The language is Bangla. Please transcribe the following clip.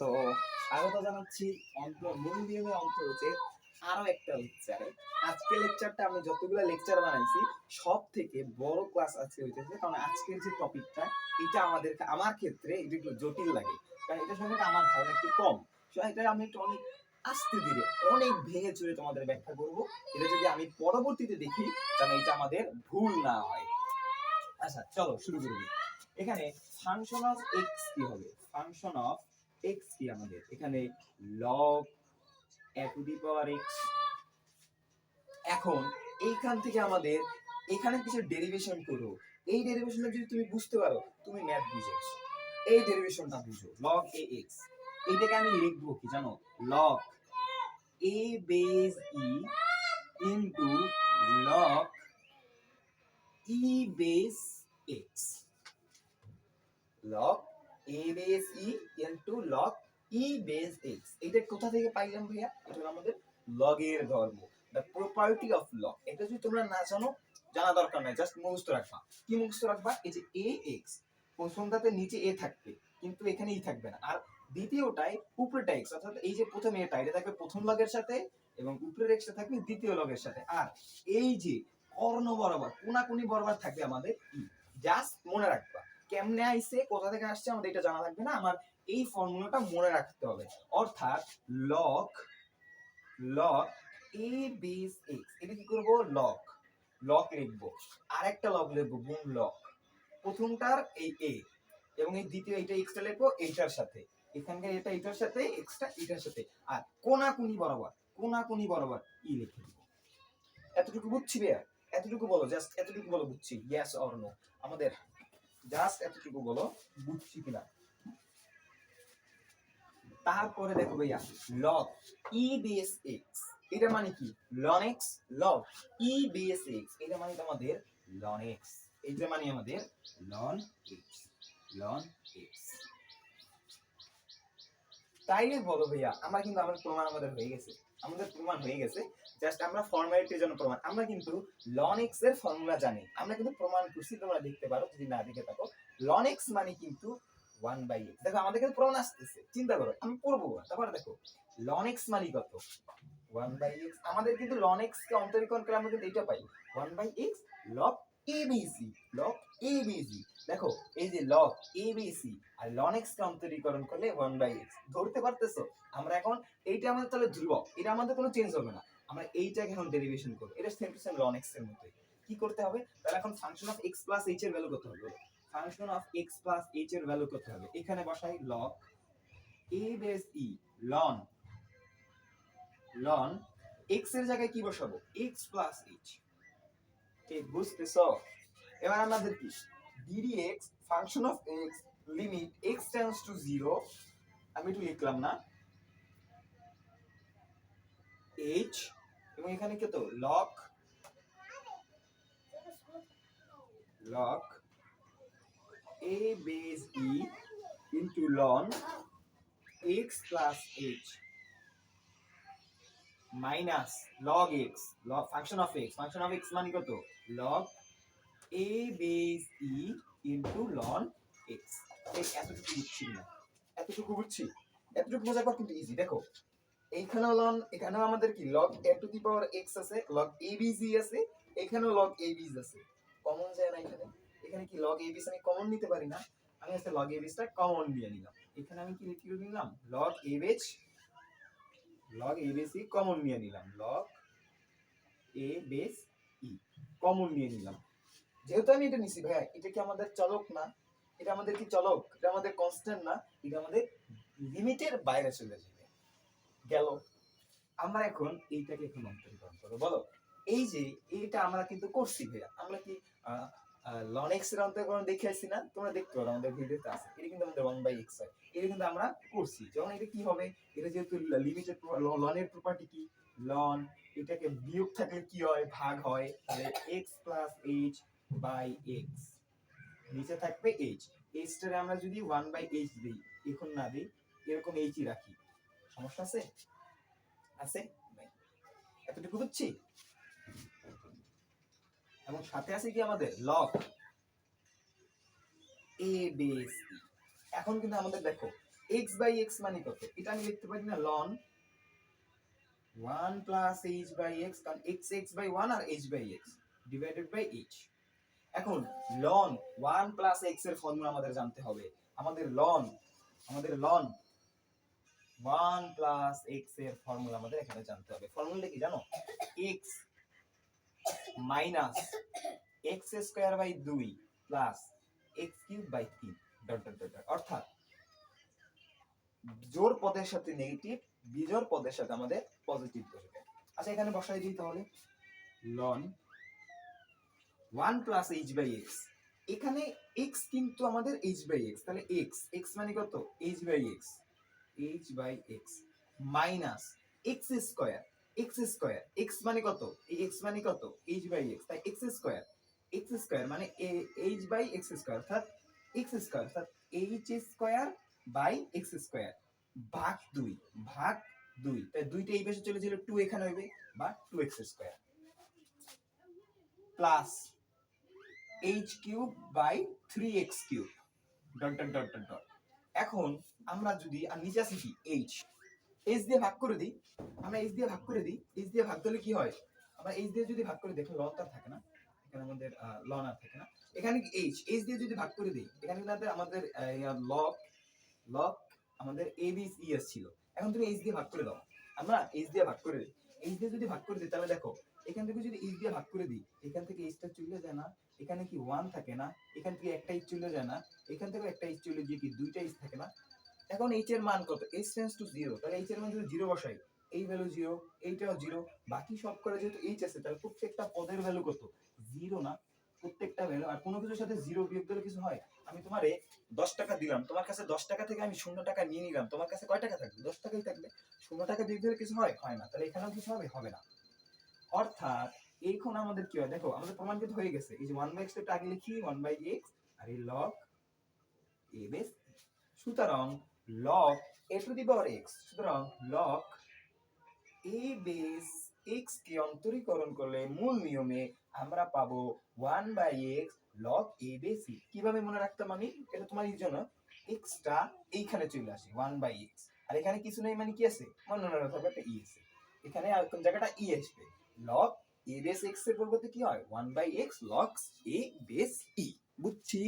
তো স্বাগত জানাচ্ছি মূল নিয়মে অন্তর্গতের আরো একটা লেকচারে। আজকে লেকচারটা আমি যতগুলো লেকচার বানাইছি সব থেকে বড় ক্লাস আজকে হইতেছে, কারণ আজকের যে টপিকটা এটা আমার ক্ষেত্রে এটা একটু জটিল লাগে, কারণ এটা সম্পর্কে আমার ধারণা একটু কম। এটা আমি একটু অনেক আস্তে ধীরে অনেক ভেঙে চুরে তোমাদের ব্যাখ্যা করব, এটা যদি আমি পরবর্তীতে দেখি যেন এটা আমাদের ভুল না হয়। আচ্ছা চলো শুরু করি। এখানে ফাংশন অফ এক্স কি হবে? ফাংশন অফ এক্স কি আমাদের এখানে log a to the power x। এখন এইখান থেকে আমাদের এখানে কিছু ডেরিভেশন করো। এই ডেরিভেশনটা যদি তুমি বুঝতে পারো তুমি ম্যাথ বুঝে গেছো। এই ডেরিভেশনটা বুঝো, log ax। এইটাকে আমি লিখবো কি জানো? log a base e into log e base x। log a base e into log e base x। এটা কোথা থেকে পাইলাম ভাইয়া? এটা আমাদের log এর ধর্ম, the property of log। এটা যদি তোমরা না জানো, জানা দরকার নাই, জাস্ট মুখস্থ রাখবা। কি মুখস্থ রাখবা? এই যে ax প্রথমটাতে নিচে a থাকবে, কিন্তু এখানে ই থাকবে না। আর দ্বিতীয়টায় উপরেটা x, অর্থাৎ এই যে প্রথম এটা থাকবে প্রথম লগের সাথে এবং উপরের x থাকবে দ্বিতীয় লগের সাথে। আর এই যে কর্ণ বরাবর কোনাকুনি বরাবর থাকবে আমাদের ই। জাস্ট মনে রাখবা কেমনে আইছে, কোথা থেকে আসছে আমাদের এটা জানা থাকবে না, আমার এই ফর্মুলাটা মনে রাখতে হবে। অর্থাৎ log a বেস x, এটা কি করব? log লিখবো, আরেকটা log লিখবো গুণ log প্রথমটার এই a এবং এই দ্বিতীয় এটা x টা লিখবো এইটার সাথে, এখানকার এটা এটার সাথে x টা এটার সাথে, আর কোনাকুনি বরাবর ই লিখে দিব। এতটুকু বুঝছি ভাইয়া? এতটুকু বলো, জাস্ট এতটুকু বলো বুঝছি, ইয়েস অর নো। আমাদের জাস্ট এতটুকু বলো বুঝছি কিনা। তারপরে দেখো ভাইয়া log e বেস x, এটা মানে কি? ln x। log e base x এটা মানে আমাদের ln x। এটা মানে আমাদের ln x। তাইলে বলো ভাইয়া, আমরা কিন্তু আমাদের প্রমাণ হয়ে গেছে। জাস্ট আমরা ফর্মালিটির জন্য প্রমাণ, আমরা কিন্তু ln x এর ফর্মুলা জানি, আমরা কিন্তু প্রমাণ করছি, তোমরা দেখতে পারো যদি না দেখে থাকো। ln x মানে কিন্তু 1/x। দেখো আমাদের কিন্তু প্রমাণ আসতেছে, চিন্তা করো, আমি পড়বো। তারপরে দেখো ln x মানে কত? 1/x। আমাদের কিন্তু ln x কে অন্তরীকরণ করে আমরা কিন্তু এটা পাই 1/x log abc। log abc দেখো এই যে log abc আর ln x কে অন্তরীকরণ করলে 1/x। ধরতে পারতেছো? আমরা এখন এইটা আমাদের তাহলে ধ্রুবক, এটা আমাদের কোনো চেঞ্জ হবে না। আমরা এইটাকে এখন ডেরিভেশন করব, এটা same to same ln x এর মতোই। কি করতে হবে তাহলে? এখন function of x plus h এর ভ্যালু কত হবে? Function of x plus h এর ভ্যালু কত হবে? এখানে বসাই log a base e ln x এর জায়গায় কি বসাবো? x plus h। ঠিক বুঝতেছো? এবার আমাদের কি ddx function of x limit x tends to 0, আমি একটু লিখলাম না, h এবং এখানে কত? log a base e into ln x plus h minus log x function of x মানে কত? log a base e into ln x। এই এতটুকু বুঝছি না? এতটুকু বুঝছি? এতটুকু বোঝার পর কিন্তু ইজি। দেখো এইখানেও ln, এখানেও আমাদের কি log a to the power x আছে, log abc আছে, এখানেও log abc আছে। কমন যায় না এখানে? এখানে কি log abc আমি কমন নিতে পারি না? আমি আজকে log abc টা কমন নিয়ে নিলাম। এখানে আমি কি লিখে নিলাম? log abc কমন নিয়ে নিলাম, log a base e common নিয়ে নিলাম। যেহেতু আমি এটা নিছি ভাই, এটা কি আমাদের চলক না? এটা আমাদের কি চলক? এটা আমাদের কনস্ট্যান্ট না? এটা আমাদের লিমিটের বাইরে চলে যাবে। গেল। আমরা এখন এইটাকে এখন অন্তরীকরণ করব। বলো এই যে এইটা আমরা কিন্তু করছি ভাইয়া, আমরা কি ln x এর অন্তরীকরণ দেখে আসছি না? তোমরা দেখতে পারো আমাদের ভিডিওতে আছে, এটা কিন্তু আমাদের 1/x হয়। এটা কিন্তু আমরা করছি। যখন এটা কি হবে? এটা যেহেতু লিমিটেড, ln এর প্রপার্টি কি? ln এটাকে বিয়োগ থাকলে কি হয়? ভাগ হয়। তাহলে x plus h by x, নিচে থাকবে h। h টারে আমরা যদি 1/h দেই, এখন না দেই, এরকম h ই রাখি, সমস্যা আছে? আছে? এতটুকু বুঝছি? এবং সাথে আছে কি আমাদের log a বেস e। এখন কিন্তু আমাদের দেখো x বাই x মানে কত? এটা আমি লিখতে পারি না ln 1 plus h by x, কারণ x বাই 1 আর h by x divided by h। এখন ln 1 প্লাস x এর ফর্মুলা আমাদের জানতে হবে। আমাদের ln 1 প্লাস x এর ফর্মুলা আমাদের এখানে জানতে হবে। ফর্মুলা কি জানো? x minus x square by 2 plus x cube by 3 dot dot dot. অর্থাৎ জোড় পদের সাথে নেগেটিভ, বিজোড় পদের সাথে আমাদের পজিটিভ বসবে। আচ্ছা এখানে বসাই দিই তাহলে ln 1 plus h by x। এখানে x কিন্তু আমাদের h বাই x, তাহলে x মানে কত? h by x minus x square x মানে কত? এই x মানে কত? h বাই x, তাই x স্কয়ার মানে h বাই x স্কয়ার, অর্থাৎ x স্কয়ার অর্থাৎ h square by x square ভাগ 2, তাই দুইটা এই পাশে চলে গেলে 2 এখানে হবে বা 2x square plus h cube by 3x cube dot dot dot dot dot. এখন আমরা যদি আর নিচে আসি কি h দিয়ে ভাগ করে দিই, আমরা h দিয়ে ভাগ দিলে কি হয়? আমরা h দিয়ে যদি ভাগ করে দেখো লন তার থাকে না, এখানে আমাদের লন আর থাকে না, এখানে কি h দিয়ে যদি ভাগ করে দিই, এখানে কিন্তু আমাদের লগ আমাদের a b c s ছিল। এখন তুমি h দিয়ে ভাগ করে দাও, আমরা h দিয়ে ভাগ করে দিই, h দিয়ে যদি ভাগ করে দিই তাহলে দেখো এখান থেকে যদি h দিয়ে ভাগ করে দিই, এখান থেকে h টা চলে যায় না, এখানে কি 1 থাকে না, এখান থেকে একটা h চলে যায় না, এখান থেকে একটা h চলে গিয়ে কি দুইটা h থাকে না। এখন h এর মান কত? h টেন্ডস টু 0, তাহলে h এর মান যদি 0 বসাই, এই ভ্যালু 0, এইটাও 0, বাকি সব করে যেহেতু h আছে তাহলে প্রত্যেকটা পদের ভ্যালু কত? 0 না? প্রত্যেকটা ভ্যালু। আর কোনো কিছুর সাথে 0 বিয়োগ দিলে কিছু হয়? আমি তোমারে 10 টাকা দিলাম, তোমার কাছে 10 টাকা থেকে আমি 0 টাকা নিয়ে নিলাম, তোমার কাছে কয় টাকা থাকবে? 10 টাকাই থাকবে। 0 টাকা বিয়োগ দিলে কিছু হয়? হয় না। তাহলে এখানেও কিছু হবে? হবে না। অর্থাৎ এইখন আমাদের কি হয় দেখো, আমাদের প্রমাণিত হয়ে গেছে। এই যে 1/x টা আগে লিখি 1/x আর এই log a base। সুতরাং log a to the power x, সুতরাং log a base x কে অন্তরীকরণ করলে মূল নিয়মে আমরা পাবো 1/x log a base c। কিভাবে মনে রাখতাম আমি? এটা তোমার জন্য x টা এইখানে চলে আসে 1/x, আর এখানে কিছু নেই মানে কি আছে? মনে রাখতে হবে একটা e আছে, এখানে আর কোন জায়গাটা e আসবে। log a base x এর পরিবর্তে কি হয়? 1/x log a base e। বুঝছি?